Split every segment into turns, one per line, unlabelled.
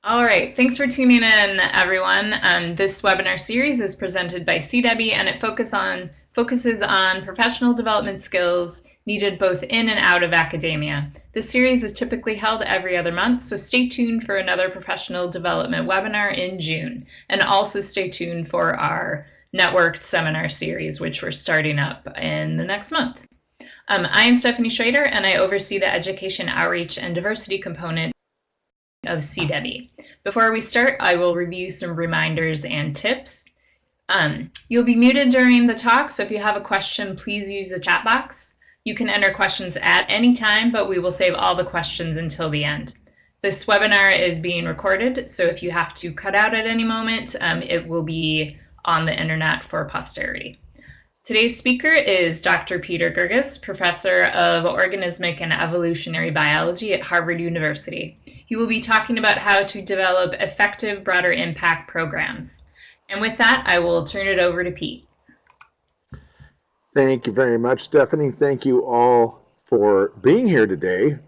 All right, thanks for tuning in, everyone. This webinar series is presented by C-DEBI, and it focuses on professional development skills needed both in and out of academia. This series is typically held every other month, so stay tuned for another professional development webinar in June. And also stay tuned for our networked seminar series, which we're starting up in the next month. I am Stephanie Schrader, and I oversee the education outreach and diversity component of C-DEBI. Before we start, I will review some reminders and tips. You'll be muted during the talk, so if you have a question, please use the chat box. You can enter questions at any time, but we will save all the questions until the end. This webinar is being recorded, so if you have to cut out at any moment, it will be on the internet for posterity. Today's speaker is Dr. Peter Girguis, Professor of Organismic and Evolutionary Biology at Harvard University. He will be talking about how to develop effective broader impact programs. And with that, I will turn it over to Pete.
Thank you very much, Stephanie. Thank you all for being here today.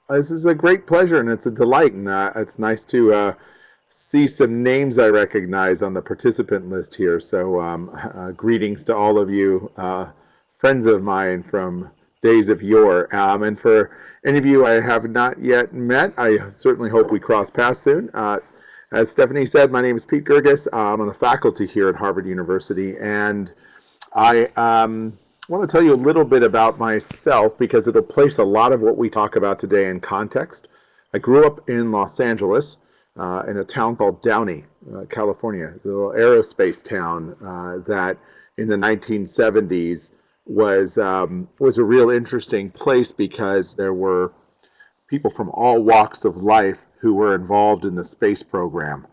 This is a great pleasure and it's a delight, and it's nice to see some names I recognize on the participant list here. So greetings to all of you, friends of mine from days of yore. And for any of you I have not yet met, I certainly hope we cross paths soon. As Stephanie said, my name is Pete Girguis. I'm on the faculty here at Harvard University, and I want to tell you a little bit about myself because it'll place a lot of what we talk about today in context. I grew up in Los Angeles, in a town called Downey, California. It's a little aerospace town that in the 1970s was a real interesting place because there were people from all walks of life who were involved in the space program.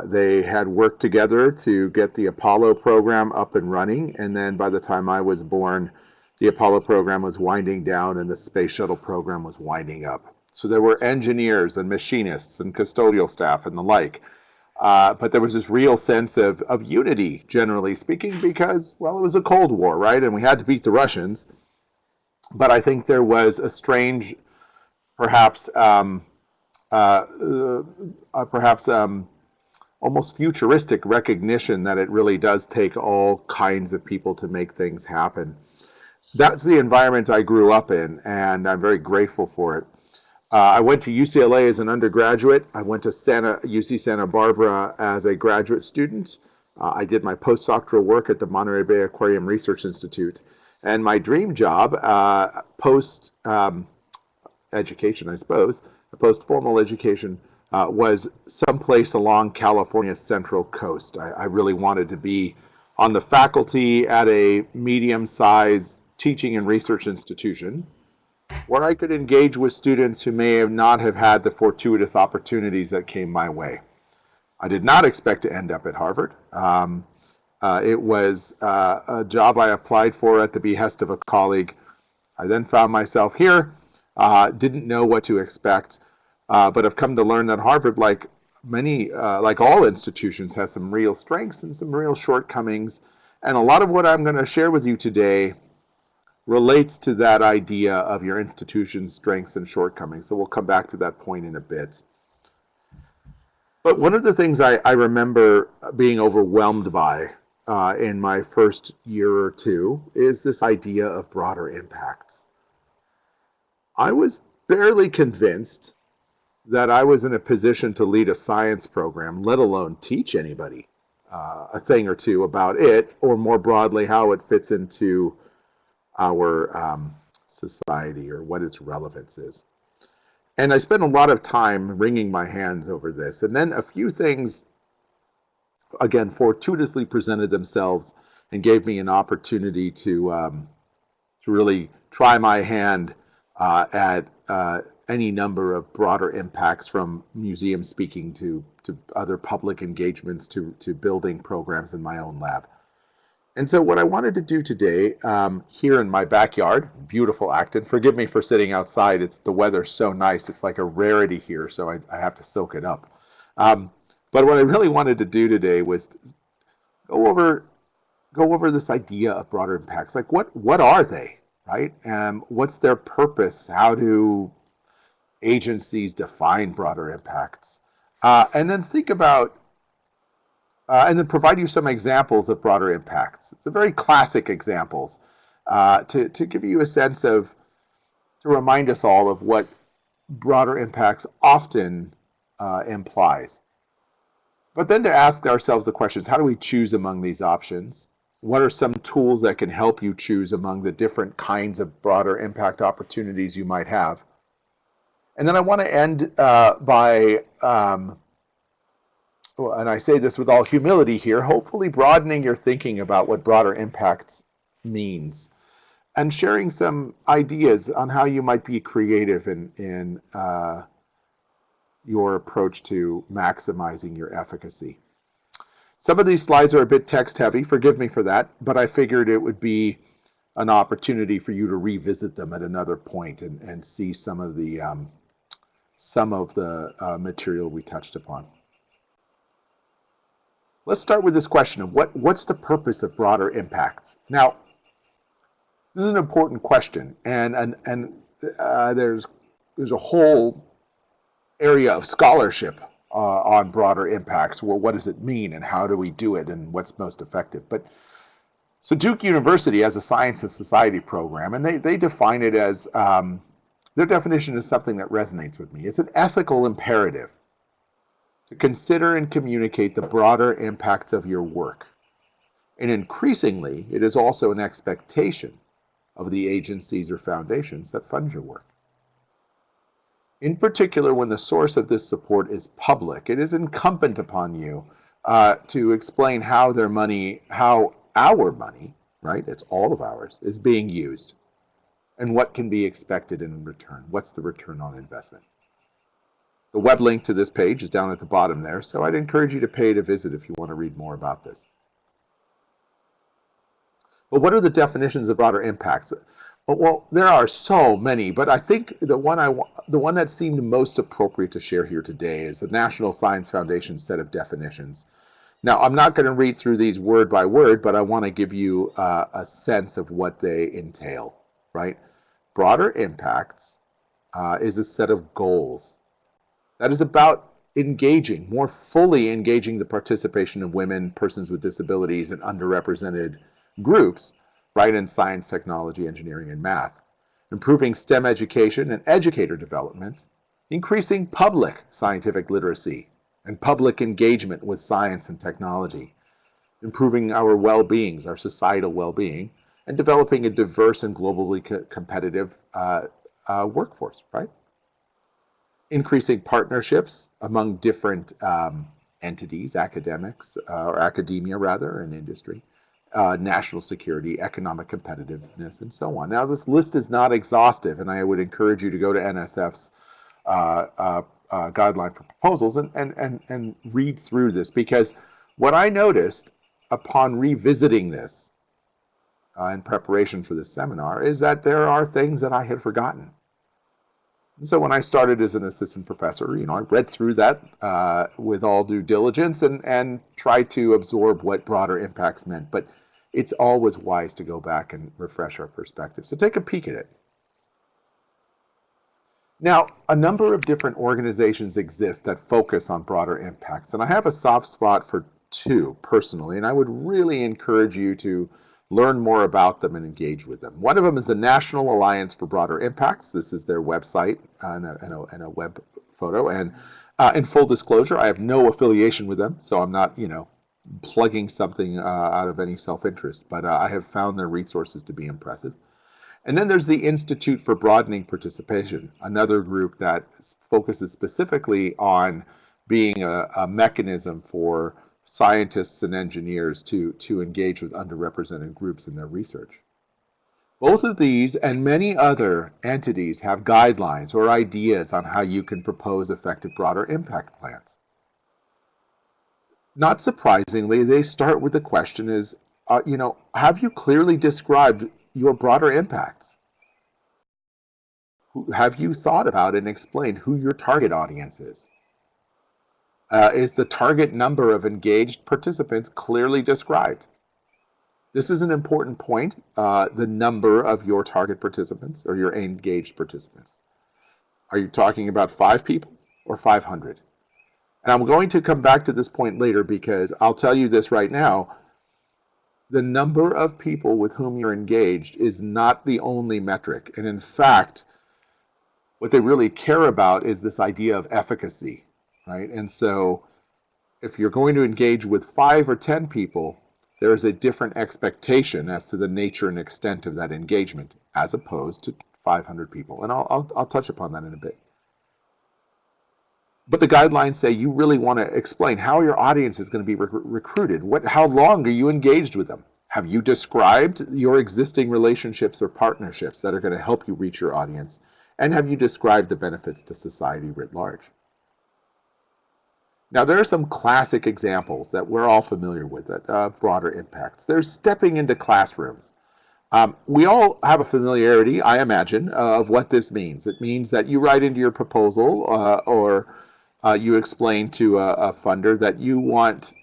They had worked together to get the Apollo program up and running, and then by the time I was born, the Apollo program was winding down and the space shuttle program was winding up. So there were engineers and machinists and custodial staff and the like. But there was this real sense of unity, generally speaking, because, well, it was a Cold War, right? And we had to beat the Russians. But I think there was a strange, perhaps almost futuristic recognition that it really does take all kinds of people to make things happen. That's the environment I grew up in, and I'm very grateful for it. I went to UCLA as an undergraduate. I went to UC Santa Barbara as a graduate student. I did my postdoctoral work at the Monterey Bay Aquarium Research Institute. And my dream job, post-education, I suppose, post-formal education, was someplace along California's central coast. I really wanted to be on the faculty at a medium-sized teaching and research institution where I could engage with students who may not have had the fortuitous opportunities that came my way. I did not expect to end up at Harvard. It was a job I applied for at the behest of a colleague. I then found myself here, didn't know what to expect, but I've come to learn that Harvard, like all institutions, has some real strengths and some real shortcomings. And a lot of what I'm going to share with you today relates to that idea of your institution's strengths and shortcomings. So we'll come back to that point in a bit. But one of the things I remember being overwhelmed by in my first year or two is this idea of broader impacts. I was barely convinced that I was in a position to lead a science program, let alone teach anybody a thing or two about it, or more broadly, how it fits into our society or what its relevance is. And I spent a lot of time wringing my hands over this. And then a few things, again, fortuitously presented themselves and gave me an opportunity to really try my hand at any number of broader impacts, from museum speaking to other public engagements to building programs in my own lab. And so what I wanted to do today, here in my backyard, beautiful Acton, forgive me for sitting outside, the weather's so nice, it's like a rarity here, so I have to soak it up. But what I really wanted to do today was to go over this idea of broader impacts. Like what are they, right? What's their purpose? How do agencies define broader impacts? And then think about, and then provide you some examples of broader impacts. It's a very classic examples to give you a sense of, to remind us all of what broader impacts often implies. But then to ask ourselves the questions, how do we choose among these options? What are some tools that can help you choose among the different kinds of broader impact opportunities you might have? And then I want to end by, and I say this with all humility here, hopefully broadening your thinking about what broader impacts means, and sharing some ideas on how you might be creative in your approach to maximizing your efficacy. Some of these slides are a bit text heavy, forgive me for that, but I figured it would be an opportunity for you to revisit them at another point and see some of the material we touched upon. Let's start with this question of what's the purpose of broader impacts? Now, this is an important question, and there's a whole area of scholarship on broader impacts. Well, what does it mean, and how do we do it, and what's most effective? So Duke University has a Science and Society program, and they define it as, their definition is something that resonates with me. It's an ethical imperative to consider and communicate the broader impacts of your work. And increasingly, it is also an expectation of the agencies or foundations that fund your work. In particular, when the source of this support is public, it is incumbent upon you to explain how our money, right, it's all of ours, is being used, and what can be expected in return. What's the return on investment? The web link to this page is down at the bottom there, so I'd encourage you to pay it a visit if you want to read more about this. But what are the definitions of broader impacts? Well, there are so many, but I think the one that seemed most appropriate to share here today is the National Science Foundation set of definitions. Now, I'm not going to read through these word by word, but I want to give you a sense of what they entail, right? Broader impacts is a set of goals that is about engaging, more fully engaging the participation of women, persons with disabilities, and underrepresented groups, right, in science, technology, engineering, and math, improving STEM education and educator development, increasing public scientific literacy and public engagement with science and technology, improving our well-beings, our societal well-being, and developing a diverse and globally competitive workforce, right? Increasing partnerships among different entities, academics, or academia rather, and industry, national security, economic competitiveness, and so on. Now, this list is not exhaustive, and I would encourage you to go to NSF's guideline for proposals and read through this, because what I noticed upon revisiting this in preparation for this seminar is that there are things that I had forgotten. So when I started as an assistant professor, I read through that with all due diligence and tried to absorb what broader impacts meant. But it's always wise to go back and refresh our perspective. So take a peek at it. Now, a number of different organizations exist that focus on broader impacts, and I have a soft spot for two personally, and I would really encourage you to learn more about them and engage with them. One of them is the National Alliance for Broader Impacts. This is their website and a web photo. And in full disclosure, I have no affiliation with them, so I'm not, plugging something out of any self-interest, but I have found their resources to be impressive. And then there's the Institute for Broadening Participation, another group that focuses specifically on being a mechanism for scientists and engineers to engage with underrepresented groups in their research. Both of these and many other entities have guidelines or ideas on how you can propose effective broader impact plans. Not surprisingly, they start with the question is, have you clearly described your broader impacts? Have you thought about and explained who your target audience is? Is the target number of engaged participants clearly described? This is an important point, the number of your target participants or your engaged participants. Are you talking about 5 people or 500? And I'm going to come back to this point later because I'll tell you this right now. The number of people with whom you're engaged is not the only metric. And in fact, what they really care about is this idea of efficacy, right? And so if you're going to engage with 5 or 10 people, there is a different expectation as to the nature and extent of that engagement as opposed to 500 people. And I'll touch upon that in a bit. But the guidelines say you really want to explain how your audience is going to be recruited. How long are you engaged with them? Have you described your existing relationships or partnerships that are going to help you reach your audience? And have you described the benefits to society writ large? Now, there are some classic examples that we're all familiar with that broader impacts. There's stepping into classrooms. We all have a familiarity, I imagine, of what this means. It means that you write into your proposal or you explain to a funder that you want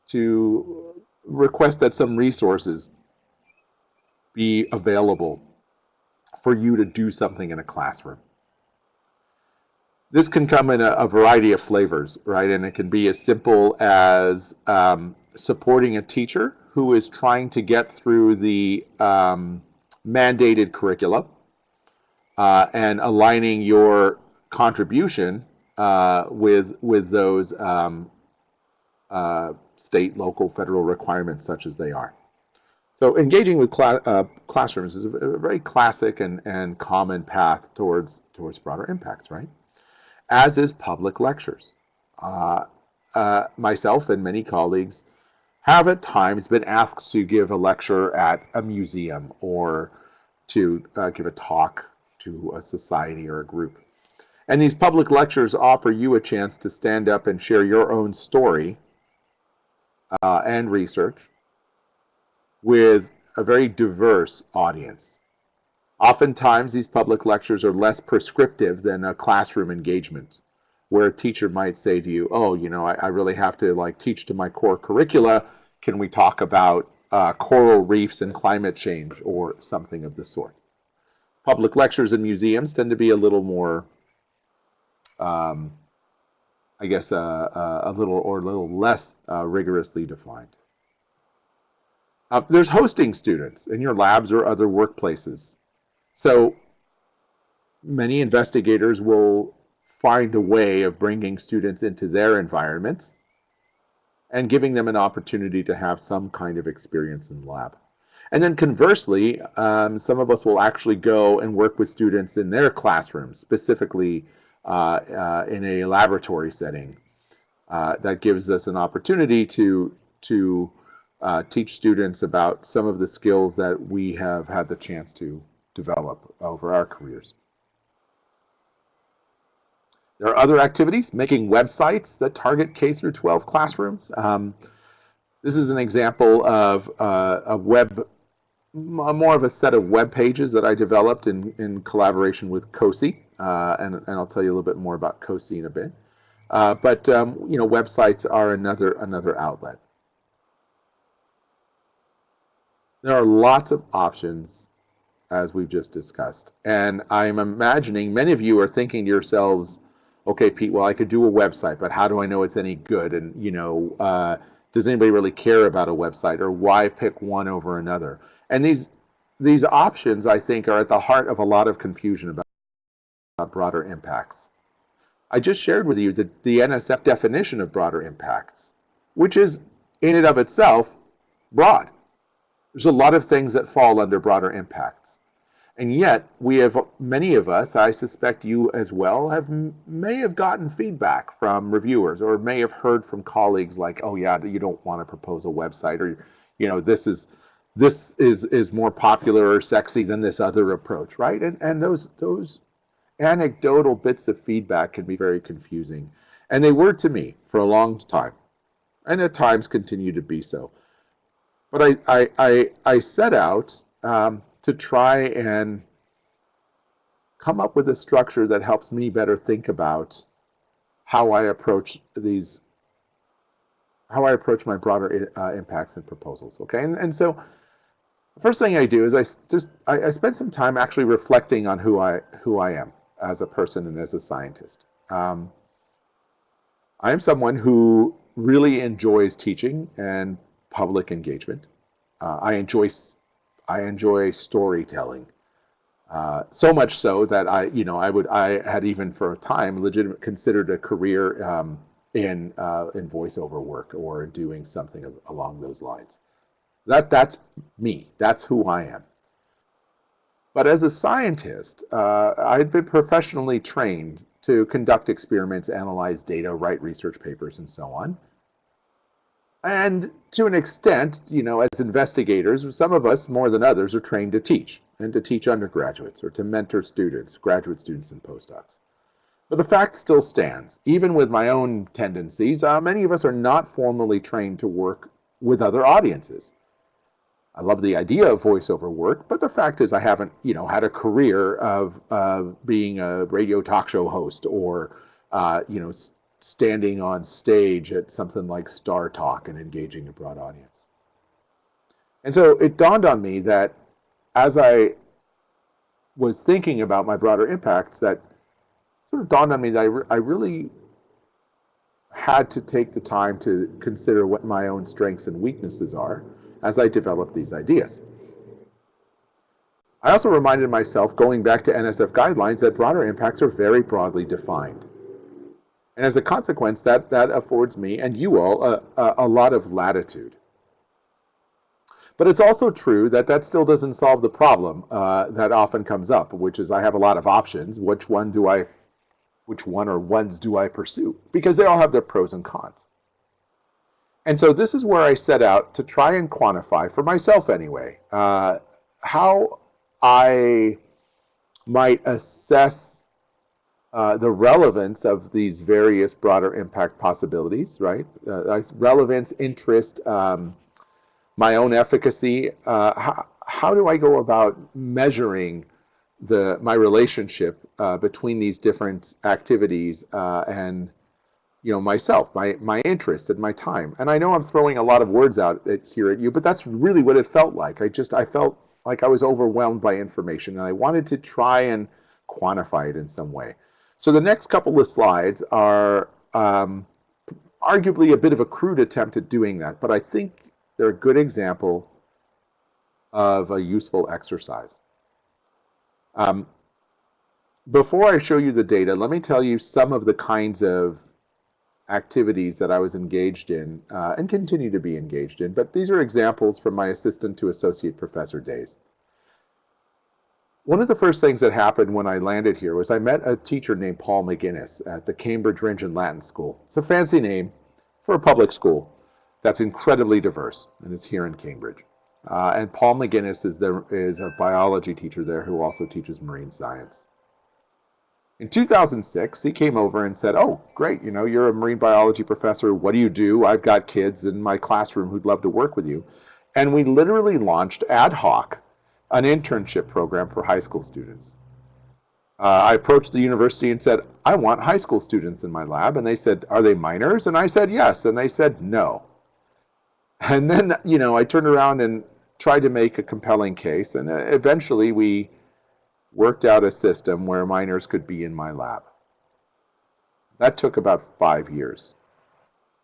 to request that some resources be available for you to do something in a classroom. This can come in a variety of flavors, right? And it can be as simple as supporting a teacher who is trying to get through the mandated curricula and aligning your contribution with those state, local, federal requirements such as they are. So engaging with classrooms is a very classic and common path towards broader impacts, right? As is public lectures. Myself and many colleagues have at times been asked to give a lecture at a museum or to give a talk to a society or a group. And these public lectures offer you a chance to stand up and share your own story and research with a very diverse audience. Oftentimes, these public lectures are less prescriptive than a classroom engagement, where a teacher might say to you, oh, you know, I really have to teach to my core curricula. Can we talk about coral reefs and climate change or something of the sort? Public lectures in museums tend to be a little more, I guess, a little less rigorously defined. There's hosting students in your labs or other workplaces. So many investigators will find a way of bringing students into their environment and giving them an opportunity to have some kind of experience in the lab. And then conversely, some of us will actually go and work with students in their classrooms, specifically in a laboratory setting. That gives us an opportunity to teach students about some of the skills that we have had the chance to develop over our careers. There are other activities, making websites that target K through 12 classrooms. This is an example of more of a set of web pages that I developed in collaboration with COSI, and I'll tell you a little bit more about COSI in a bit. But websites are another outlet. There are lots of options, as we've just discussed, and I'm imagining many of you are thinking to yourselves, okay, Pete, well, I could do a website, but how do I know it's any good? And does anybody really care about a website, or why pick one over another? And these options, I think, are at the heart of a lot of confusion about broader impacts. I just shared with you the NSF definition of broader impacts, which is in and of itself broad. There's a lot of things that fall under broader impacts. And yet, we have, many of us, I suspect you as well, may have gotten feedback from reviewers, or may have heard from colleagues like, oh yeah, you don't want to propose a website, or this is more popular or sexy than this other approach, right? And those anecdotal bits of feedback can be very confusing. And they were to me for a long time, and at times continue to be so. But I set out to try and come up with a structure that helps me better think about how I approach my broader impacts and proposals. Okay, and so the first thing I do is I spend some time actually reflecting on who I am as a person and as a scientist. I'm someone who really enjoys teaching and public engagement. I enjoy storytelling. So much so that I had even for a time legitimate considered a career in voiceover work or doing something along those lines. That's me. That's who I am. But as a scientist, I'd been professionally trained to conduct experiments, analyze data, write research papers, and so on. And to an extent, as investigators, some of us more than others are trained to teach, and to teach undergraduates or to mentor students, graduate students and postdocs. But the fact still stands, even with my own tendencies, many of us are not formally trained to work with other audiences. I love the idea of voiceover work, but the fact is I haven't, had a career of being a radio talk show host or, standing on stage at something like Star Talk and engaging a broad audience. And so it dawned on me that as I was thinking about my broader impacts, that sort of dawned on me that I really had to take the time to consider what my own strengths and weaknesses are as I developed these ideas. I also reminded myself, going back to NSF guidelines, that broader impacts are very broadly defined. And as a consequence, that affords me and you all a lot of latitude. But it's also true that still doesn't solve the problem that often comes up, which is I have a lot of options. Which one or ones do I pursue? Because they all have their pros and cons. And so this is where I set out to try and quantify, for myself anyway, how I might assess the relevance of these various broader impact possibilities, right? Relevance, interest, my own efficacy. How do I go about measuring my relationship between these different activities and myself, my interest and my time? And I know I'm throwing a lot of words out here at you, but that's really what it felt like. I felt like I was overwhelmed by information, and I wanted to try and quantify it in some way. So the next couple of slides are arguably a bit of a crude attempt at doing that, but I think they're a good example of a useful exercise. Before I show you the data, let me tell you some of the kinds of activities that I was engaged in and continue to be engaged in, but these are examples from my assistant to associate professor days. One of the first things that happened when I landed here was I met a teacher named Paul McGinnis at the Cambridge Rindge and Latin School. It's a fancy name for a public school that's incredibly diverse, and it's here in Cambridge. And Paul McGinnis is a biology teacher there who also teaches marine science. In 2006, he came over and said, "Oh, great, you're a marine biology professor. What do you do? I've got kids in my classroom who'd love to work with you." And we literally launched ad hoc an internship program for high school students. I approached the university and said, "I want high school students in my lab." And they said, "Are they minors?" And I said, "Yes." And they said, "No." And then, I turned around and tried to make a compelling case. And eventually we worked out a system where minors could be in my lab. That took about 5 years.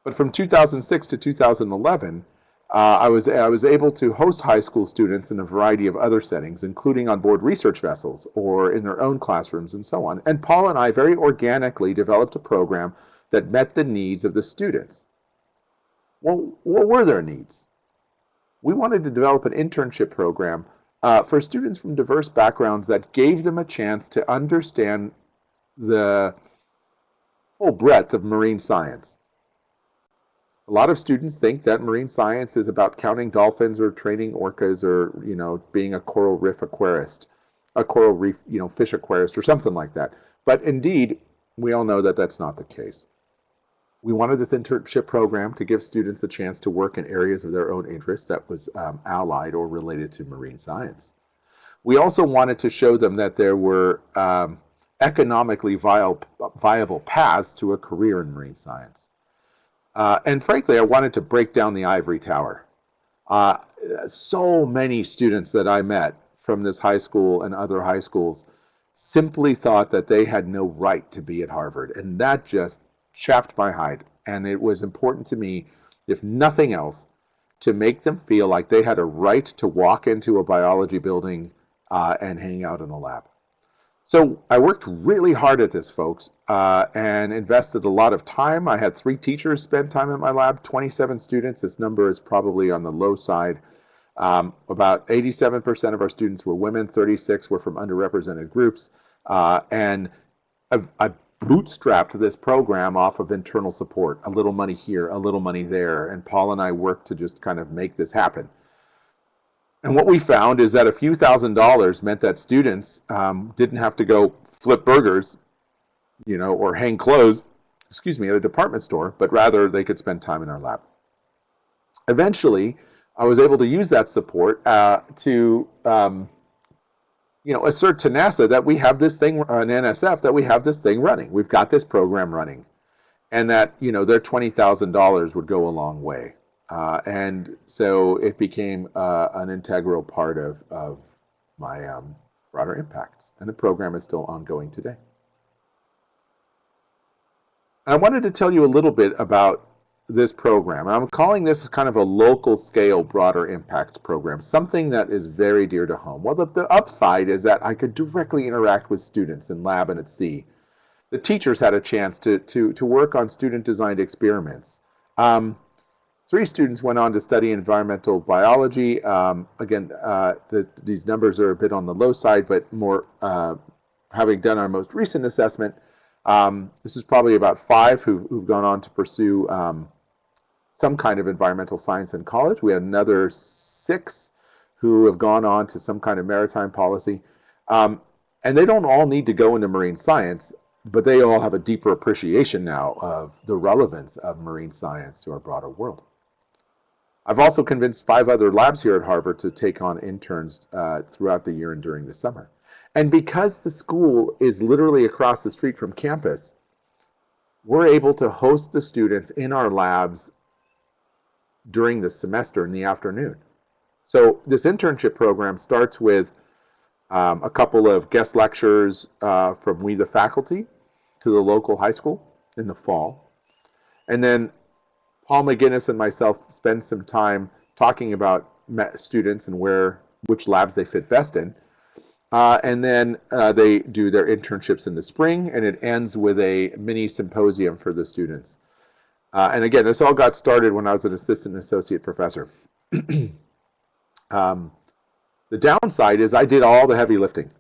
But from 2006 to 2011, I was able to host high school students in a variety of other settings, including on board research vessels or in their own classrooms and so on. And Paul and I very organically developed a program that met the needs of the students. Well, what were their needs? We wanted to develop an internship program for students from diverse backgrounds that gave them a chance to understand the full breadth of marine science. A lot of students think that marine science is about counting dolphins or training orcas or, being a coral reef aquarist, a coral reef, fish aquarist or something like that. But indeed, we all know that that's not the case. We wanted this internship program to give students a chance to work in areas of their own interest that was allied or related to marine science. We also wanted to show them that there were economically viable paths to a career in marine science. And frankly, I wanted to break down the ivory tower. So many students that I met from this high school and other high schools simply thought that they had no right to be at Harvard, and that just chapped my hide. And it was important to me, if nothing else, to make them feel like they had a right to walk into a biology building and hang out in a lab. So I worked really hard at this, folks, and invested a lot of time. I had 3 teachers spend time in my lab, 27 students. This number is probably on the low side. About 87% of our students were women, 36 were from underrepresented groups, and I bootstrapped this program off of internal support, a little money here, a little money there, and Paul and I worked to just kind of make this happen. And what we found is that a few $1,000s meant that students didn't have to go flip burgers, or hang clothes, at a department store, but rather they could spend time in our lab. Eventually, I was able to use that support to assert to NASA that we have this thing, an NSF, that we have this thing running. We've got this program running. And that, their $20,000 would go a long way. And so it became an integral part of my broader impacts. And the program is still ongoing today. And I wanted to tell you a little bit about this program. I'm calling this kind of a local scale broader impacts program, something that is very dear to home. Well, the upside is that I could directly interact with students in lab and at sea. The teachers had a chance to work on student-designed experiments. 3 students went on to study environmental biology. Again, these numbers are a bit on the low side, but more having done our most recent assessment, this is probably about 5 who've gone on to pursue some kind of environmental science in college. We had another 6 who have gone on to some kind of maritime policy. And they don't all need to go into marine science, but they all have a deeper appreciation now of the relevance of marine science to our broader world. I've also convinced 5 other labs here at Harvard to take on interns throughout the year and during the summer. And because the school is literally across the street from campus, we're able to host the students in our labs during the semester in the afternoon. So this internship program starts with a couple of guest lectures from we the faculty to the local high school in the fall. And then Paul McGinnis and myself spend some time talking about students and which labs they fit best in. And then they do their internships in the spring, and it ends with a mini symposium for the students. And again, this all got started when I was an assistant and associate professor. The downside is I did all the heavy lifting,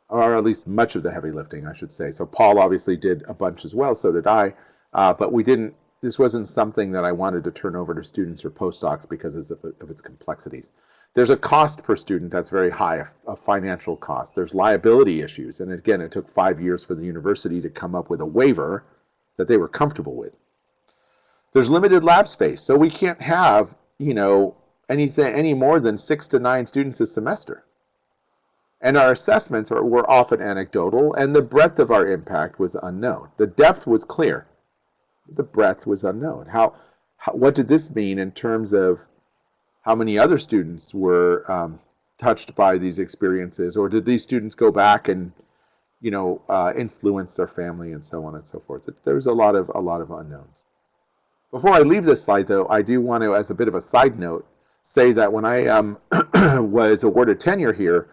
or at least much of the heavy lifting, I should say. So Paul obviously did a bunch as well, so did I, but this wasn't something that I wanted to turn over to students or postdocs because of its complexities. There's a cost per student that's very high, a financial cost. There's liability issues, and again, it took 5 years for the university to come up with a waiver that they were comfortable with. There's limited lab space, so we can't have, any more than 6 to 9 students a semester. And our assessments were often anecdotal, and the breadth of our impact was unknown. The depth was clear. The breadth was unknown. What did this mean in terms of how many other students were touched by these experiences, or did these students go back and, influence their family and so on and so forth? There's a lot of unknowns. Before I leave this slide, though, I do want to, as a bit of a side note, say that when I was awarded tenure here,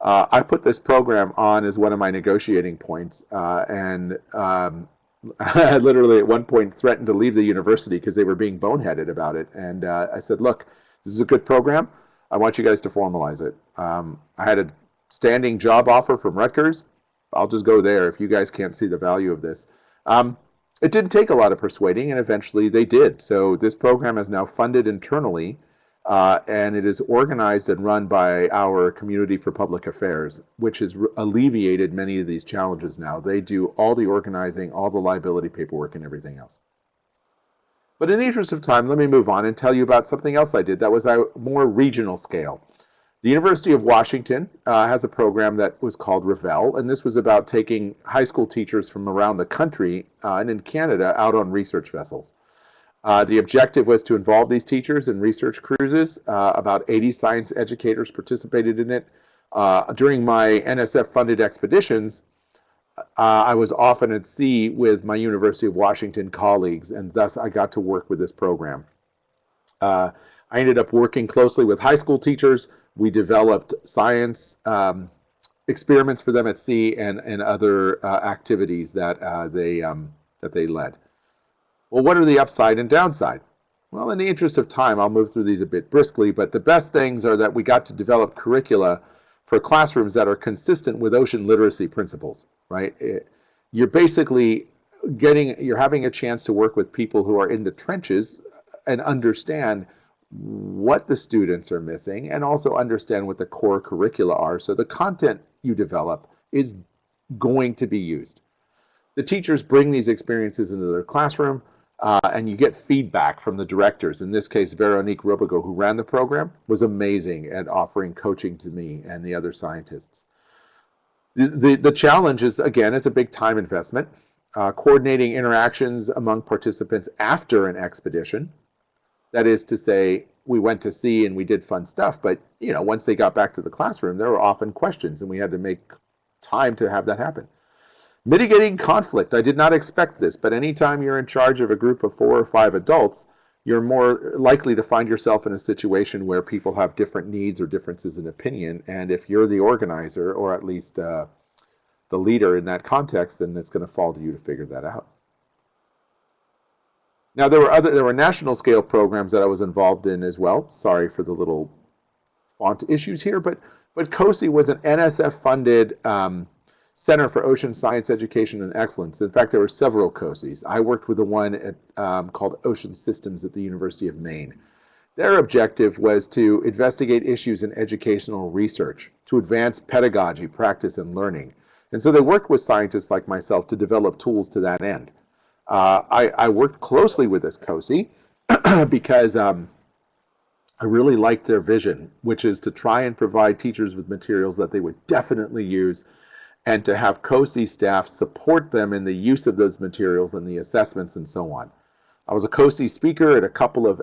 I put this program on as one of my negotiating points, and I literally at one point threatened to leave the university because they were being boneheaded about it. And I said, look, this is a good program. I want you guys to formalize it. I had a standing job offer from Rutgers. I'll just go there if you guys can't see the value of this. It didn't take a lot of persuading, and eventually they did. So this program is now funded internally, and it is organized and run by our Community for Public Affairs, which has alleviated many of these challenges now. They do all the organizing, all the liability paperwork, and everything else. But in the interest of time, let me move on and tell you about something else I did that was a more regional scale. The University of Washington has a program that was called Revel, and this was about taking high school teachers from around the country and in Canada out on research vessels. The objective was to involve these teachers in research cruises. About 80 science educators participated in it. During my NSF-funded expeditions, I was often at sea with my University of Washington colleagues, and thus I got to work with this program. I ended up working closely with high school teachers. We developed science experiments for them at sea and other activities that they led. Well, what are the upside and downside? Well, in the interest of time, I'll move through these a bit briskly, but the best things are that we got to develop curricula for classrooms that are consistent with ocean literacy principles, right? You're basically you're having a chance to work with people who are in the trenches and understand what the students are missing and also understand what the core curricula are. So the content you develop is going to be used. The teachers bring these experiences into their classroom, and you get feedback from the directors. In this case, Veronique Robigo, who ran the program, was amazing at offering coaching to me and the other scientists. The challenge is, again, it's a big time investment. Coordinating interactions among participants after an expedition. That is to say, we went to sea and we did fun stuff, but once they got back to the classroom, there were often questions, and we had to make time to have that happen. Mitigating conflict. I did not expect this, but anytime you're in charge of a group of 4 or 5 adults, you're more likely to find yourself in a situation where people have different needs or differences in opinion, and if you're the organizer, or at least the leader in that context, then it's going to fall to you to figure that out. Now, there were national scale programs that I was involved in as well. Sorry for the little font issues here, but COSE was an NSF-funded Center for Ocean Science Education and Excellence. In fact, there were several COSEs. I worked with the one called Ocean Systems at the University of Maine. Their objective was to investigate issues in educational research, to advance pedagogy, practice, and learning. And so they worked with scientists like myself to develop tools to that end. I worked closely with this COSE because I really liked their vision, which is to try and provide teachers with materials that they would definitely use, and to have COSE staff support them in the use of those materials and the assessments and so on. I was a COSE speaker at a couple of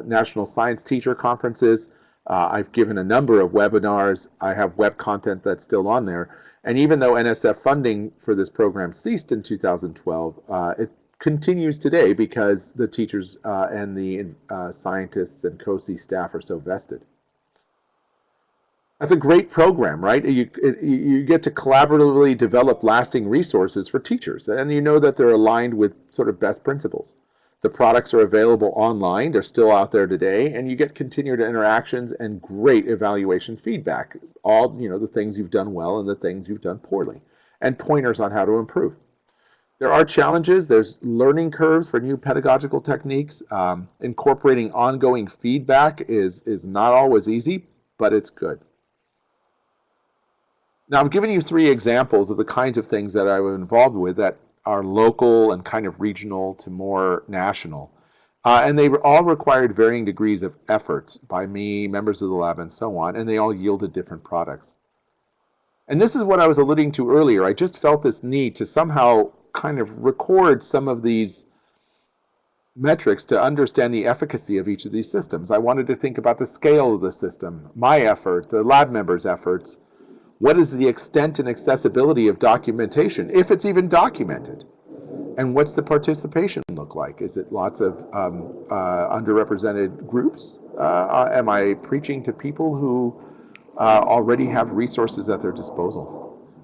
National Science Teacher Conferences. I've given a number of webinars. I have web content that's still on there. And even though NSF funding for this program ceased in 2012, it continues today because the teachers and the scientists and COSE staff are so vested. That's a great program, right? You get to collaboratively develop lasting resources for teachers, and you know that they're aligned with sort of best principles. The products are available online, they're still out there today, and you get continued interactions and great evaluation feedback. All, the things you've done well and the things you've done poorly, and pointers on how to improve. There are challenges. There's learning curves for new pedagogical techniques. Incorporating ongoing feedback is not always easy, but it's good. Now, I'm giving you 3 examples of the kinds of things that I was involved with that are local and kind of regional to more national. And they all required varying degrees of effort by me, members of the lab, and so on, and they all yielded different products. And this is what I was alluding to earlier. I just felt this need to somehow kind of record some of these metrics to understand the efficacy of each of these systems. I wanted to think about the scale of the system, my effort, the lab members' efforts. What is the extent and accessibility of documentation, if it's even documented? And what's the participation look like? Is it lots of underrepresented groups? Am I preaching to people who already have resources at their disposal?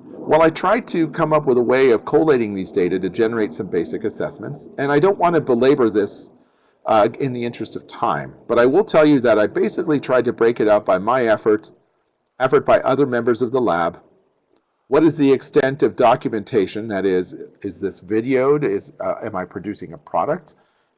Well, I tried to come up with a way of collating these data to generate some basic assessments, and I don't want to belabor this in the interest of time, but I will tell you that I basically tried to break it out by my effort by other members of the lab. What is the extent of documentation? That is this videoed? Am I producing a product?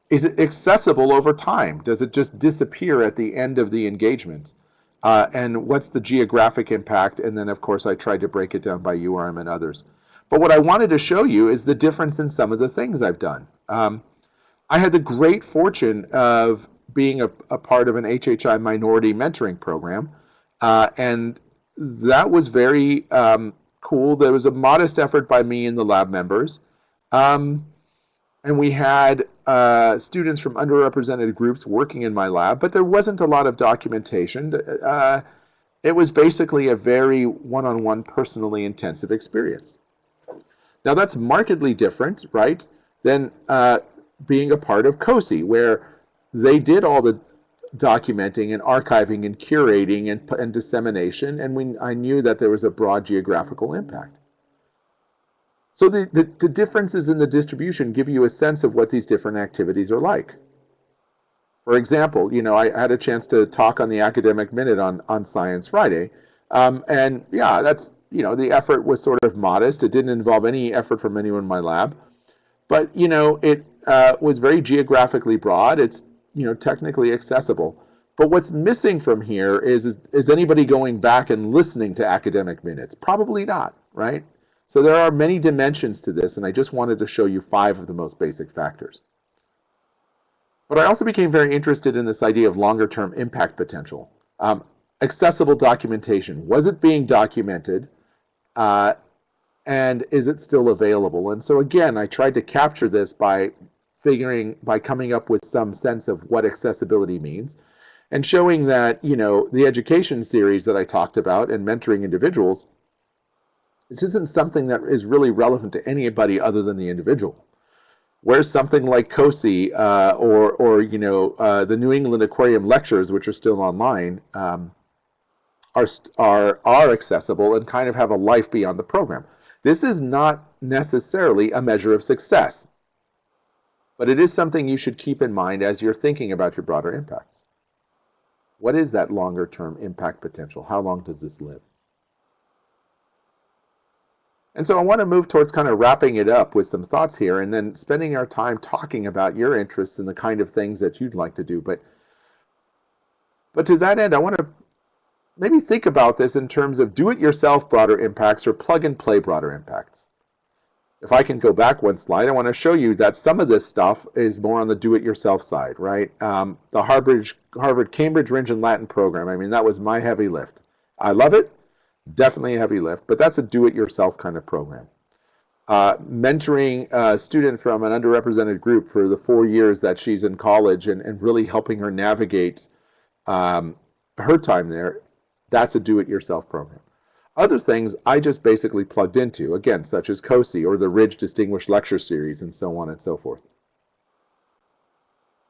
Is it accessible over time? Does it just disappear at the end of the engagement? And what's the geographic impact? And then, of course, I tried to break it down by URM and others. But what I wanted to show you is the difference in some of the things I've done. I had the great fortune of being a part of an HHI minority mentoring program. And that was very cool. There was a modest effort by me and the lab members. And we had students from underrepresented groups working in my lab, but there wasn't a lot of documentation. It was basically a very one-on-one, personally intensive experience. Now that's markedly different, right, than being a part of COSI, where they did all the documenting and archiving and curating and dissemination, and I knew that there was a broad geographical impact. So the differences in the distribution give you a sense of what these different activities are like. For example, I had a chance to talk on the Academic Minute on Science Friday, and yeah, that's, the effort was sort of modest. It didn't involve any effort from anyone in my lab, but it was very geographically broad. It's technically accessible. But what's missing from here is anybody going back and listening to academic minutes? Probably not, right? So there are many dimensions to this, and I just wanted to show you 5 of the most basic factors. But I also became very interested in this idea of longer-term impact potential. Accessible documentation. Was it being documented? And is it still available? And so again, I tried to capture this by coming up with some sense of what accessibility means, and showing that, the education series that I talked about and mentoring individuals, this isn't something that is really relevant to anybody other than the individual. Whereas something like COSI or the New England Aquarium lectures, which are still online, are accessible and kind of have a life beyond the program. This is not necessarily a measure of success, but it is something you should keep in mind as you're thinking about your broader impacts. What is that longer-term impact potential? How long does this live? And so I want to move towards kind of wrapping it up with some thoughts here, and then spending our time talking about your interests and the kind of things that you'd like to do. But to that end, I want to maybe think about this in terms of do-it-yourself broader impacts or plug-and-play broader impacts. If I can go back one slide, I want to show you that some of this stuff is more on the do-it-yourself side, right? The Harvard Cambridge Ringe and Latin program, I mean, that was my heavy lift. I love it, definitely a heavy lift, but that's a do-it-yourself kind of program. Mentoring a student from an underrepresented group for the 4 years that she's in college and really helping her navigate her time there, that's a do-it-yourself program. Other things I just basically plugged into, again, such as COSI or the Ridge Distinguished Lecture Series and so on and so forth.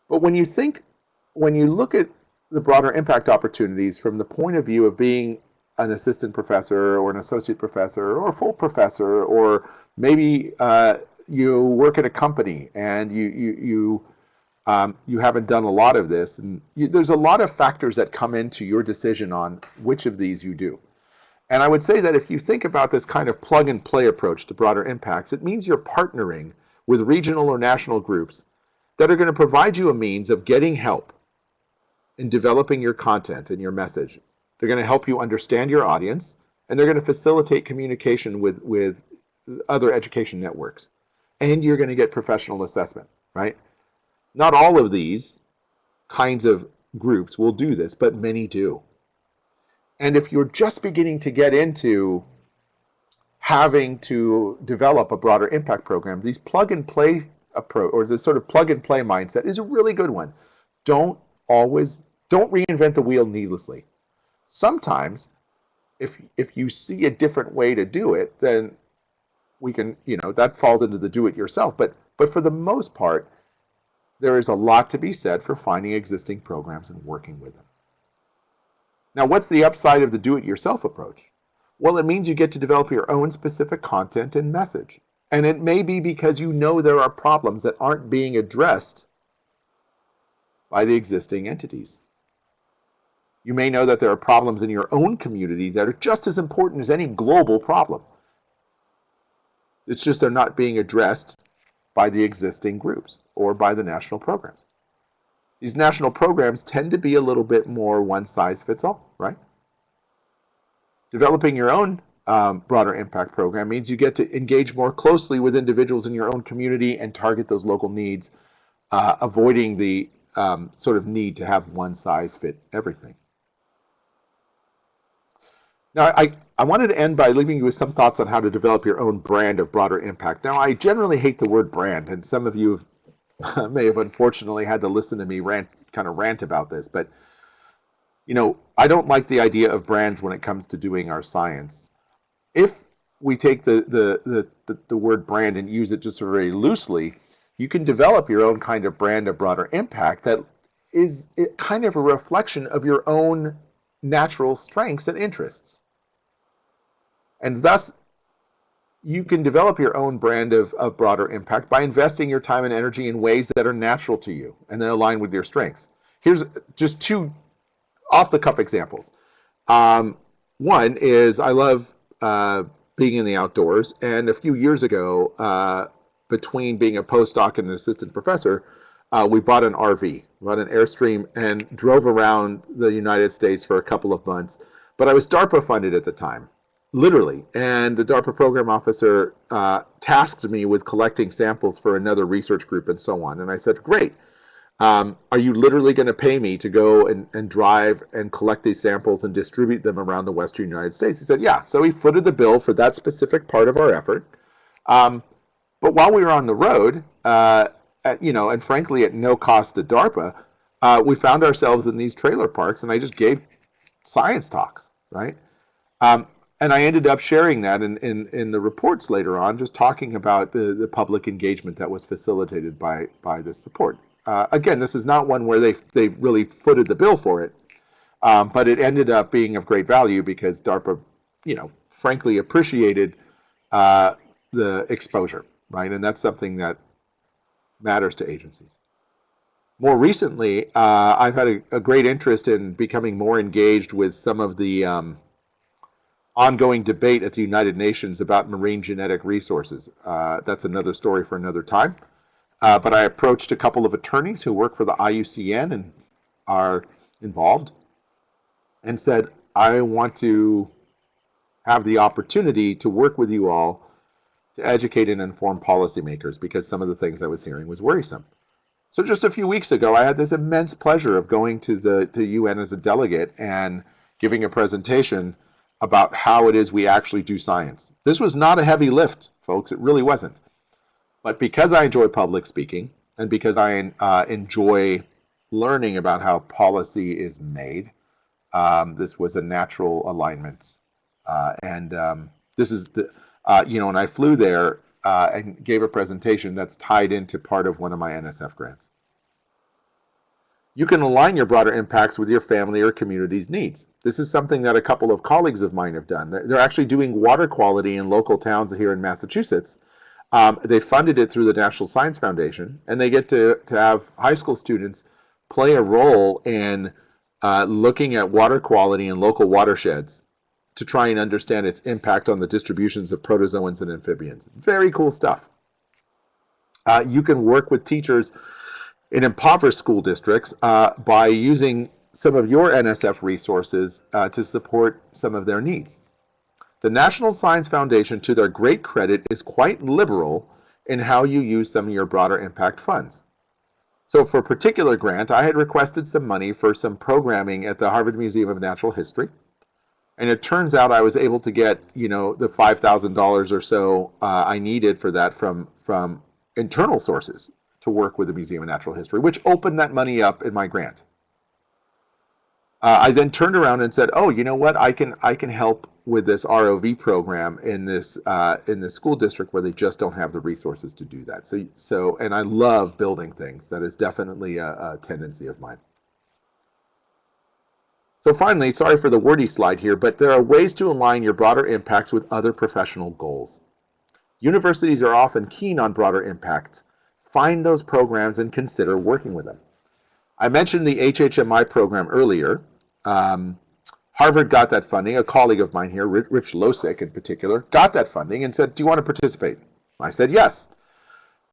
But when you look at the broader impact opportunities from the point of view of being an assistant professor or an associate professor or a full professor, or maybe you work at a company and you haven't done a lot of this, and there's a lot of factors that come into your decision on which of these you do. And I would say that if you think about this kind of plug-and-play approach to broader impacts, it means you're partnering with regional or national groups that are going to provide you a means of getting help in developing your content and your message. They're going to help you understand your audience, and they're going to facilitate communication with other education networks. And you're going to get professional assessment, right? Not all of these kinds of groups will do this, but many do. And if you're just beginning to get into having to develop a broader impact program, these plug-and-play approach, or this sort of plug-and-play mindset, is a really good one. Don't reinvent the wheel needlessly. Sometimes, if you see a different way to do it, then we can, that falls into the do-it-yourself. But for the most part, there is a lot to be said for finding existing programs and working with them. Now, what's the upside of the do-it-yourself approach? Well, it means you get to develop your own specific content and message. And it may be because there are problems that aren't being addressed by the existing entities. You may know that there are problems in your own community that are just as important as any global problem. It's just they're not being addressed by the existing groups or by the national programs. These national programs tend to be a little bit more one-size-fits-all, right? Developing your own broader impact program means you get to engage more closely with individuals in your own community and target those local needs, avoiding the sort of need to have one-size-fit-everything. Now, I wanted to end by leaving you with some thoughts on how to develop your own brand of broader impact. Now, I generally hate the word brand, and some of you may have unfortunately had to listen to me rant about this, but I don't like the idea of brands when it comes to doing our science. If we take the word brand and use it just very loosely, you can develop your own kind of brand of broader impact that is kind of a reflection of your own natural strengths and interests. And thus, you can develop your own brand of broader impact by investing your time and energy in ways that are natural to you and that align with your strengths. Here's just two off-the-cuff examples. One is I love being in the outdoors, and a few years ago, between being a postdoc and an assistant professor, we bought an RV, bought an Airstream, and drove around the United States for a couple of months. But I was DARPA funded at the time, literally, and the DARPA program officer tasked me with collecting samples for another research group and so on. And I said, great. Are you literally going to pay me to go and drive and collect these samples and distribute them around the Western United States? He said, yeah. So he footed the bill for that specific part of our effort. But while we were on the road, and frankly at no cost to DARPA, we found ourselves in these trailer parks, and I just gave science talks, right? And I ended up sharing that in the reports later on, just talking about the public engagement that was facilitated by this support. Again, this is not one where they really footed the bill for it, but it ended up being of great value because DARPA, frankly appreciated the exposure, right? And that's something that matters to agencies. More recently, I've had a great interest in becoming more engaged with some of the ongoing debate at the United Nations about marine genetic resources. That's another story for another time. But I approached a couple of attorneys who work for the IUCN and are involved and said, I want to have the opportunity to work with you all to educate and inform policymakers because some of the things I was hearing was worrisome. So just a few weeks ago, I had this immense pleasure of going to UN as a delegate and giving a presentation about how it is we actually do science. This was not a heavy lift, folks. It really wasn't. But because I enjoy public speaking and because I enjoy learning about how policy is made, this was a natural alignment. This is the, and I flew there and gave a presentation that's tied into part of one of my NSF grants. You can align your broader impacts with your family or community's needs. This is something that a couple of colleagues of mine have done. They're actually doing water quality in local towns here in Massachusetts. They funded it through the National Science Foundation, and they get to have high school students play a role in looking at water quality in local watersheds to try and understand its impact on the distributions of protozoans and amphibians. Very cool stuff. You can work with teachers in impoverished school districts by using some of your NSF resources to support some of their needs. The National Science Foundation, to their great credit, is quite liberal in how you use some of your broader impact funds. So for a particular grant, I had requested some money for some programming at the Harvard Museum of Natural History. And it turns out I was able to get, the $5,000 or so I needed for that from internal sources to work with the Museum of Natural History, which opened that money up in my grant. I then turned around and said, oh, you know what? I can help with this ROV program in this school district where they just don't have the resources to do that. So and I love building things. That is definitely a tendency of mine. So finally, sorry for the wordy slide here, but there are ways to align your broader impacts with other professional goals. Universities are often keen on broader impacts. Find those programs and consider working with them. I mentioned the HHMI program earlier. Harvard got that funding. A colleague of mine here, Rich Losick in particular, got that funding and said, do you want to participate? I said yes.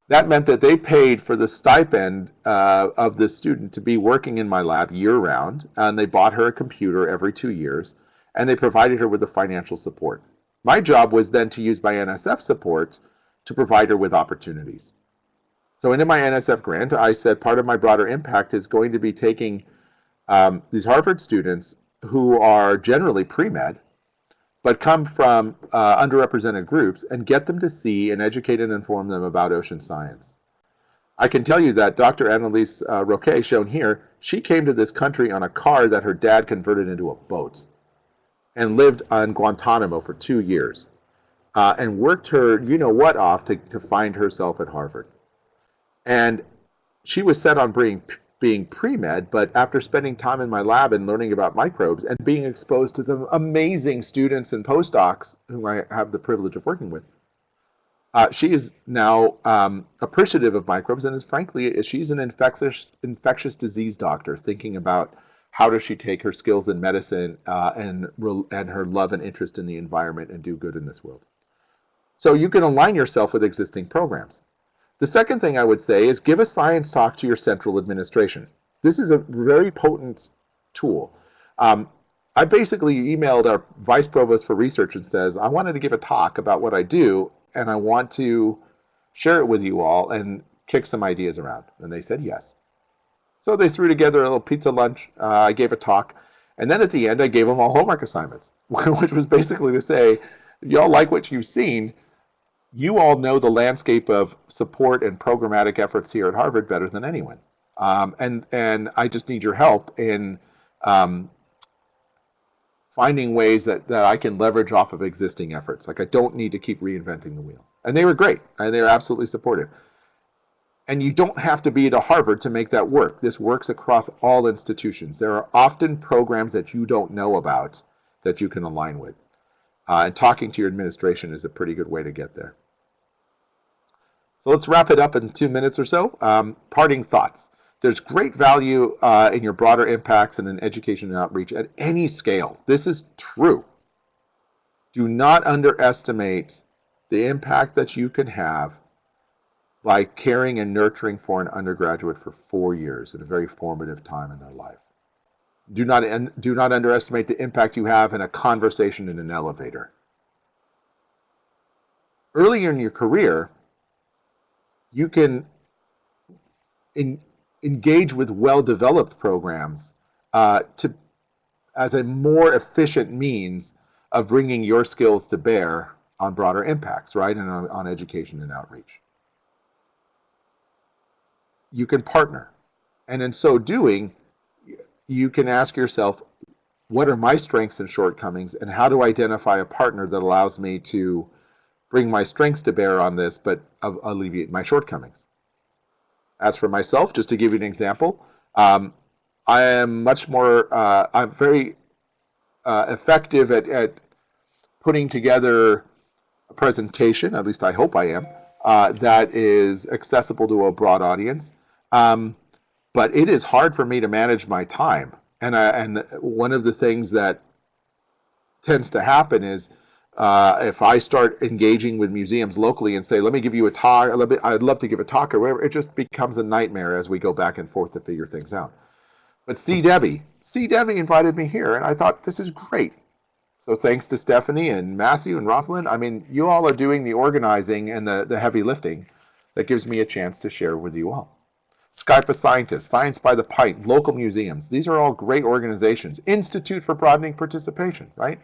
That meant that they paid for the stipend of the student to be working in my lab year-round, and they bought her a computer every 2 years, and they provided her with the financial support. My job was then to use my NSF support to provide her with opportunities. So into my NSF grant, I said part of my broader impact is going to be taking these Harvard students who are generally pre-med, but come from underrepresented groups and get them to see and educate and inform them about ocean science. I can tell you that Dr. Annalise Roquet, shown here, she came to this country on a car that her dad converted into a boat and lived on Guantanamo for 2 years. and worked her, you know what, off to find herself at Harvard. And she was set on being pre-med, but after spending time in my lab and learning about microbes and being exposed to the amazing students and postdocs whom I have the privilege of working with, she is now appreciative of microbes, and is frankly, she's an infectious disease doctor thinking about how does she take her skills in medicine and her love and interest in the environment and do good in this world. So you can align yourself with existing programs. The second thing I would say is give a science talk to your central administration. This is a very potent tool. I basically emailed our vice provost for research and says, I wanted to give a talk about what I do, and I want to share it with you all and kick some ideas around. And they said yes. So they threw together a little pizza lunch. I gave a talk. And then at the end, I gave them all homework assignments, which was basically to say, y'all like what you've seen. You all know the landscape of support and programmatic efforts here at Harvard better than anyone. And I just need your help in finding ways that I can leverage off of existing efforts. Like, I don't need to keep reinventing the wheel. And they were great, and they were absolutely supportive. And you don't have to be at Harvard to make that work. This works across all institutions. There are often programs that you don't know about that you can align with. And talking to your administration is a pretty good way to get there. So let's wrap it up in 2 minutes or so. Parting thoughts. There's great value in your broader impacts and in education and outreach at any scale. This is true. Do not underestimate the impact that you can have by caring and nurturing for an undergraduate for 4 years at a very formative time in their life. Do not underestimate the impact you have in a conversation in an elevator. Earlier in your career, you can engage with well-developed programs as a more efficient means of bringing your skills to bear on broader impacts, right, and on education and outreach. You can partner, and in so doing, you can ask yourself, what are my strengths and shortcomings, and how do I identify a partner that allows me to bring my strengths to bear on this, but alleviate my shortcomings? As for myself, just to give you an example, I am much more, I'm very effective at putting together a presentation, at least I hope I am, that is accessible to a broad audience. But it is hard for me to manage my time. And one of the things that tends to happen is if I start engaging with museums locally and say, let me give you a talk, I'd love to give a talk or whatever, it just becomes a nightmare as we go back and forth to figure things out. But C-DEBI invited me here, and I thought, this is great. So thanks to Stephanie and Matthew and Rosalind, I mean, you all are doing the organizing and the heavy lifting that gives me a chance to share with you all. Skype a Scientist, Science by the Pint, local museums. These are all great organizations. Institute for Broadening Participation, right?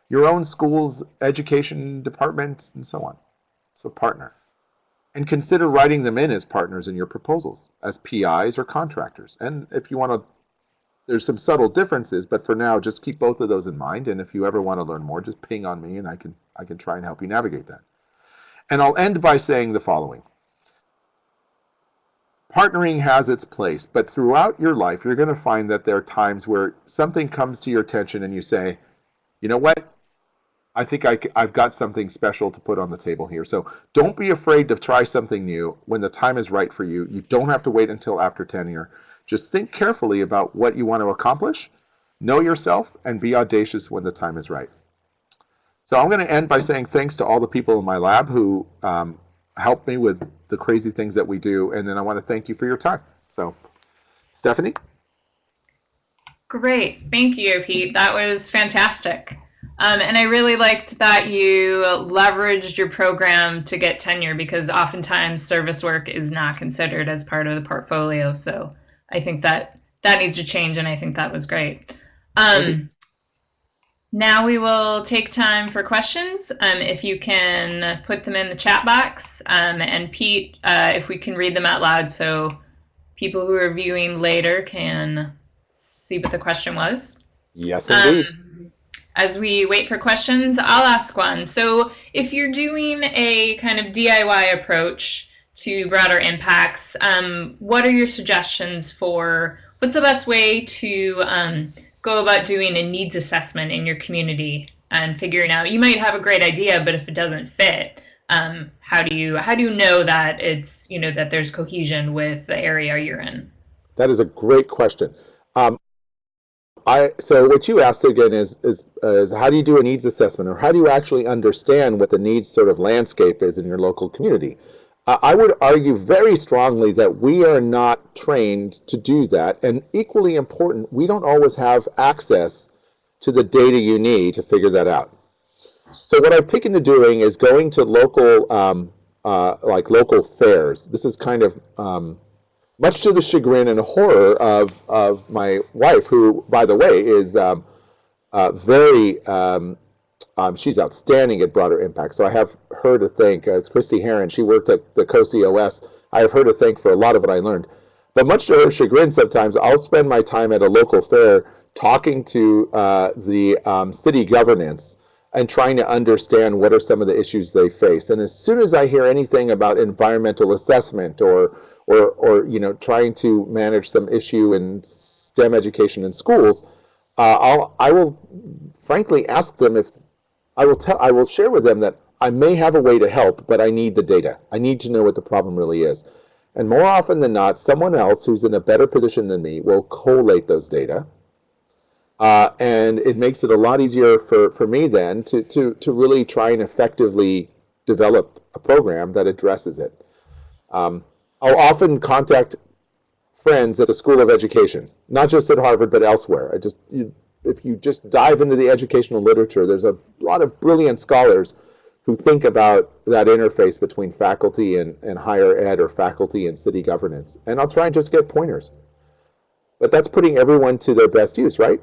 Your own school's education department, and so on. So partner. And consider writing them in as partners in your proposals, as PIs or contractors. And if you want to, there's some subtle differences, but for now, just keep both of those in mind. And if you ever want to learn more, just ping on me and I can try and help you navigate that. And I'll end by saying the following. Partnering has its place, but throughout your life, you're going to find that there are times where something comes to your attention and you say, you know what? I think I've got something special to put on the table here. So don't be afraid to try something new when the time is right for you. You don't have to wait until after tenure. Just think carefully about what you want to accomplish, know yourself, and be audacious when the time is right. So I'm going to end by saying thanks to all the people in my lab who help me with the crazy things that we do, and then I want to thank you for your time. So, Stephanie?
Great. Thank you, Pete. That was fantastic. And I really liked that you leveraged your program to get tenure, because oftentimes service work is not considered as part of the portfolio. So I think that needs to change, and I think that was great. Now we will take time for questions. If you can put them in the chat box, and Pete, if we can read them out loud so people who are viewing later can see what the question was.
Yes, indeed.
as we wait for questions, I'll ask one. So if you're doing a kind of DIY approach to broader impacts, what are your suggestions for what's the best way to go about doing a needs assessment in your community and figuring out, you might have a great idea, but if it doesn't fit, how do you know that it's, that there's cohesion with the area you're in?
That is a great question. So what you asked again is how do you do a needs assessment, or how do you actually understand what the needs sort of landscape is in your local community? I would argue very strongly that we are not trained to do that, and equally important, we don't always have access to the data you need to figure that out. So what I've taken to doing is going to local, like local fairs. This is kind of much to the chagrin and horror of my wife, who, by the way, is she's outstanding at broader impact. So I have her to thank. It's Christy Heron. She worked at the COCOS. I have her to thank for a lot of what I learned. But much to her chagrin, sometimes I'll spend my time at a local fair talking to the city governance and trying to understand what are some of the issues they face. And as soon as I hear anything about environmental assessment or trying to manage some issue in STEM education in schools, I will frankly ask them if I will share with them that I may have a way to help, but I need the data. I need to know what the problem really is. And more often than not, someone else who's in a better position than me will collate those data. And it makes it a lot easier for me then to really try and effectively develop a program that addresses it. I'll often contact friends at the School of Education, not just at Harvard, but elsewhere. If you just dive into the educational literature, there's a lot of brilliant scholars who think about that interface between faculty and higher ed, or faculty and city governance. And I'll try and just get pointers. But that's putting everyone to their best use, right?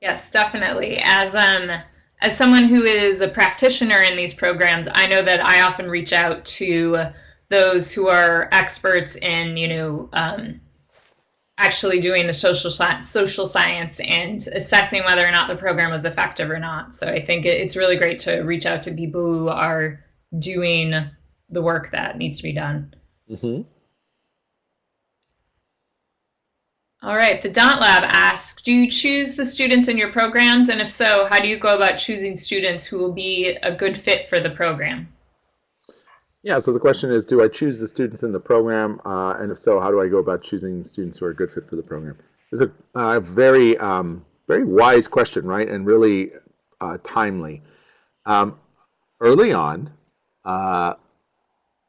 Yes, definitely. As someone who is a practitioner in these programs, I know that I often reach out to those who are experts in, actually doing the social science and assessing whether or not the program was effective or not. So I think it's really great to reach out to people who are doing the work that needs to be done.
Mm-hmm.
All right, the Dot Lab asks, do you choose the students in your programs? And if so, how do you go about choosing students who will be a good fit for the program?
Yeah, so the question is, do I choose the students in the program? And if so, how do I go about choosing students who are a good fit for the program? It's a very, very wise question, right? And really timely. Early on,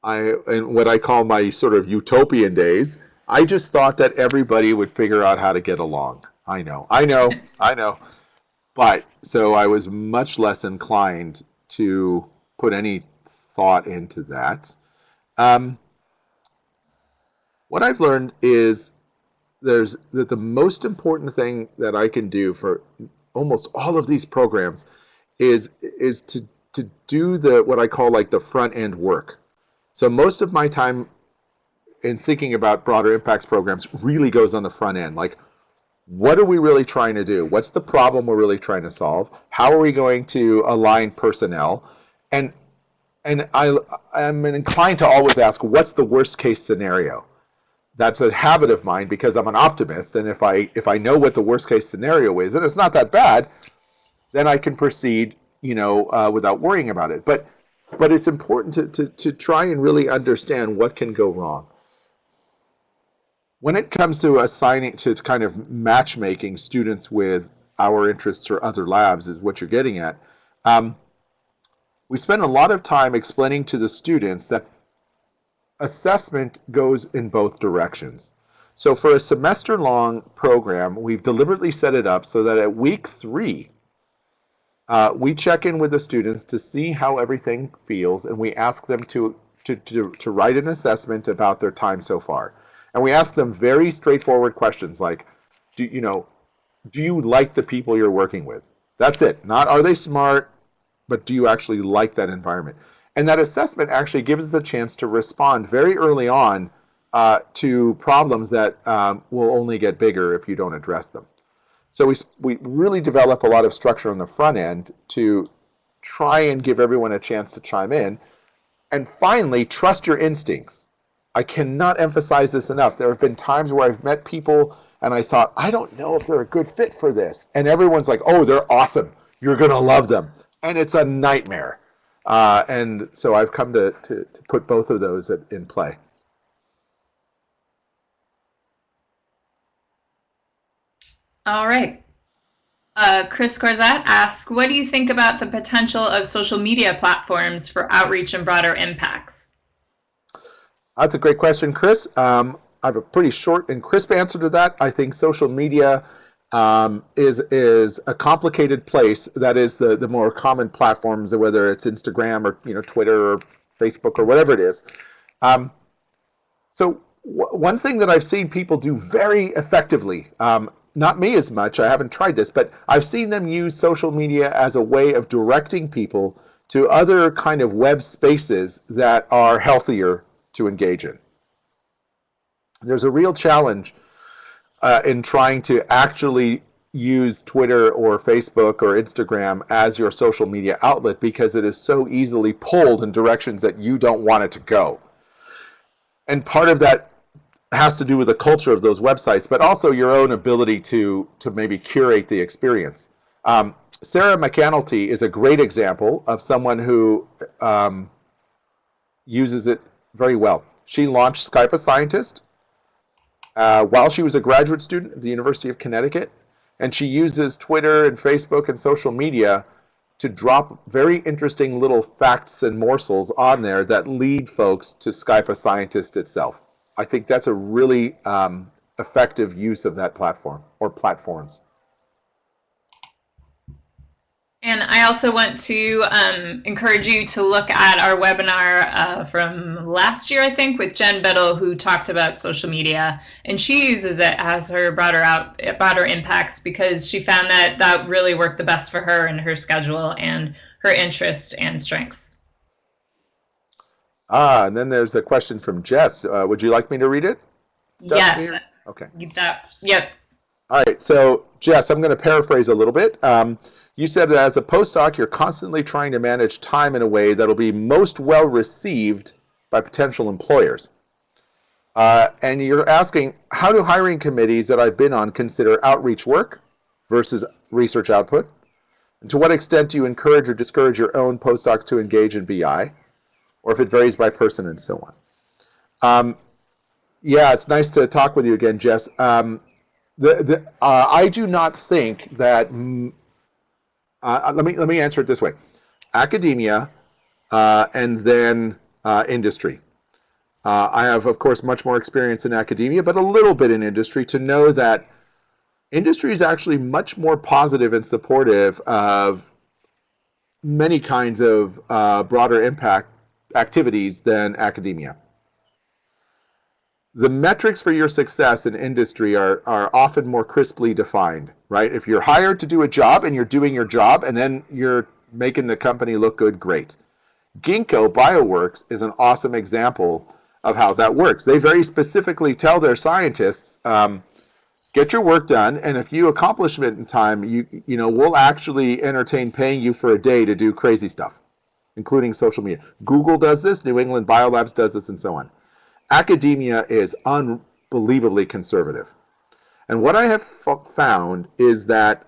in what I call my sort of utopian days, I just thought that everybody would figure out how to get along. I know. But so I was much less inclined to put any thought into that. What I've learned is that the most important thing that I can do for almost all of these programs is to do what I call like the front end work. So most of my time in thinking about broader impacts programs really goes on the front end. Like, what are we really trying to do? What's the problem we're really trying to solve? How are we going to align personnel? And I'm inclined to always ask, what's the worst case scenario? That's a habit of mine because I'm an optimist, and if I know what the worst case scenario is, and it's not that bad, then I can proceed, without worrying about it. But it's important to try and really understand what can go wrong. When it comes to assigning, to kind of matchmaking students with our interests or other labs, is what you're getting at. We spend a lot of time explaining to the students that assessment goes in both directions. So for a semester-long program, we've deliberately set it up so that at week 3, we check in with the students to see how everything feels, and we ask them to write an assessment about their time so far. And we ask them very straightforward questions like, do you like the people you're working with? That's it. Not are they smart, but do you actually like that environment? And that assessment actually gives us a chance to respond very early on to problems that will only get bigger if you don't address them. So we really develop a lot of structure on the front end to try and give everyone a chance to chime in. And finally, trust your instincts. I cannot emphasize this enough. There have been times where I've met people and I thought, I don't know if they're a good fit for this. And everyone's like, oh, they're awesome. You're going to love them. And it's a nightmare. And so I've come to put both of those in play.
All right. Chris Corzat asks, what do you think about the potential of social media platforms for outreach and broader impacts?
That's a great question, Chris. I have a pretty short and crisp answer to that. I think social media is a complicated place. That is the more common platforms, whether it's Instagram or Twitter or Facebook or whatever it is. So one thing that I've seen people do very effectively, not me as much, I haven't tried this, but I've seen them use social media as a way of directing people to other kind of web spaces that are healthier to engage in. There's a real challenge in trying to actually use Twitter or Facebook or Instagram as your social media outlet, because it is so easily pulled in directions that you don't want it to go. And part of that has to do with the culture of those websites, but also your own ability to maybe curate the experience. Sarah McAnulty is a great example of someone who uses it very well. She launched Skype a Scientist while she was a graduate student at the University of Connecticut, and she uses Twitter and Facebook and social media to drop very interesting little facts and morsels on there that lead folks to Skype a Scientist itself. I think that's a really effective use of that platform or platforms.
And I also want to encourage you to look at our webinar from last year, I think, with Jen Biddle, who talked about social media. And she uses it as her broader impacts, because she found that that really worked the best for her and her schedule and her interest and strengths.
And then there's a question from Jess. Would you like me to read it?
Yes.
Okay.
Yep.
All right. So, Jess, I'm going to paraphrase a little bit. You said that as a postdoc, you're constantly trying to manage time in a way that'll be most well received by potential employers. And you're asking, how do hiring committees that I've been on consider outreach work versus research output? And to what extent do you encourage or discourage your own postdocs to engage in BI? Or if it varies by person and so on. Yeah, it's nice to talk with you again, Jess. I do not think that, let me answer it this way. Academia and then industry. I have, of course, much more experience in academia, but a little bit in industry to know that industry is actually much more positive and supportive of many kinds of broader impact activities than academia. The metrics for your success in industry are often more crisply defined, right? If you're hired to do a job and you're doing your job and then you're making the company look good, great. Ginkgo Bioworks is an awesome example of how that works. They very specifically tell their scientists, get your work done, and if you accomplish it in time, we'll actually entertain paying you for a day to do crazy stuff, including social media. Google does this, New England Biolabs does this, and so on. Academia is unbelievably conservative. And what I have found is that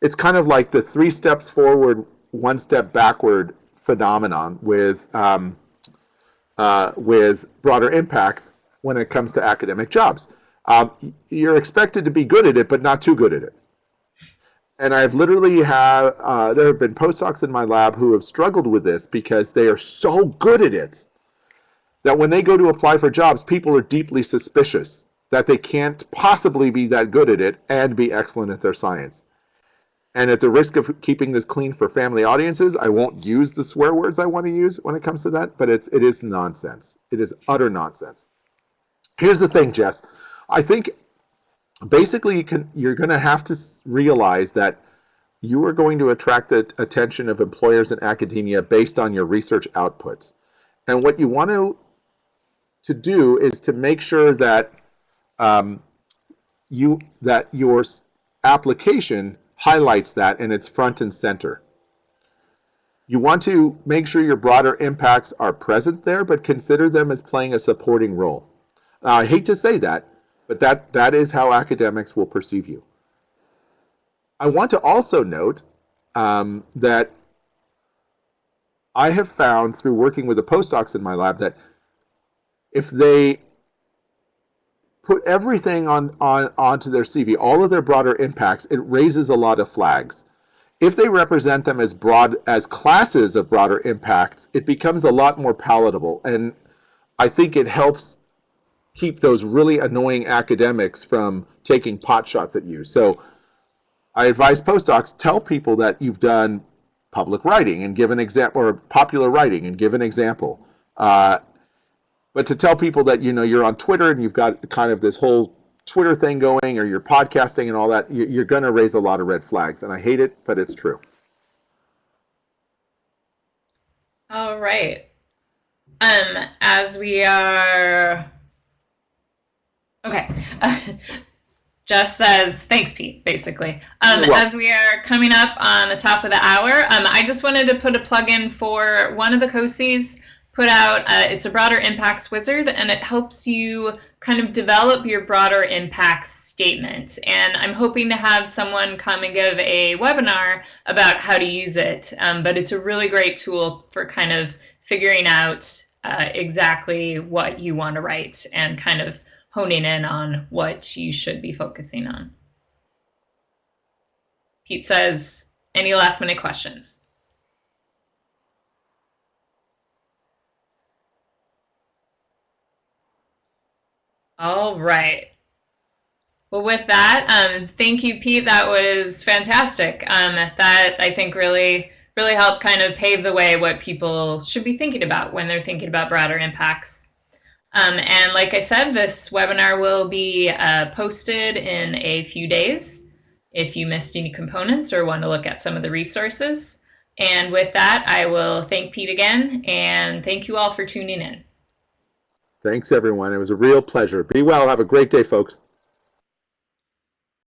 it's kind of like the 3 steps forward, 1 step backward phenomenon with broader impact when it comes to academic jobs. You're expected to be good at it, but not too good at it. And I've literally there have been postdocs in my lab who have struggled with this because they are so good at it that when they go to apply for jobs, people are deeply suspicious that they can't possibly be that good at it and be excellent at their science. And at the risk of keeping this clean for family audiences, I won't use the swear words I want to use when it comes to that, but it is nonsense. It is utter nonsense. Here's the thing, Jess. I think basically you're going to have to realize that you are going to attract the attention of employers in academia based on your research output. And what you want to do is to make sure that your application highlights that, and it's front and center. You want to make sure your broader impacts are present there, but consider them as playing a supporting role. Now, I hate to say that, but that is how academics will perceive you. I want to also note that I have found through working with the postdocs in my lab that if they put everything onto their CV, all of their broader impacts, it raises a lot of flags. If they represent them as classes of broader impacts, it becomes a lot more palatable, and I think it helps keep those really annoying academics from taking pot shots at you. So I advise postdocs, tell people that you've done public writing and give an example, or popular writing and give an example. But to tell people that you're on Twitter and you've got kind of this whole Twitter thing going, or you're podcasting and all that, you're going to raise a lot of red flags. And I hate it, but it's true.
All right. As we are... Okay. Just says, thanks, Pete, basically. As we are coming up on the top of the hour, I just wanted to put a plug in for one of the COSEs put out. It's a broader impacts wizard, and it helps you kind of develop your broader impacts statement. And I'm hoping to have someone come and give a webinar about how to use it. But it's a really great tool for kind of figuring out exactly what you want to write and kind of honing in on what you should be focusing on. Pete says, any last minute questions? All right. Well, with that, thank you, Pete. That was fantastic. That I think really helped kind of pave the way what people should be thinking about when they're thinking about broader impacts. And like I said, this webinar will be posted in a few days if you missed any components or want to look at some of the resources. And with that, I will thank Pete again, and thank you all for tuning in.
Thanks, everyone. It was a real pleasure. Be well. Have a great day, folks.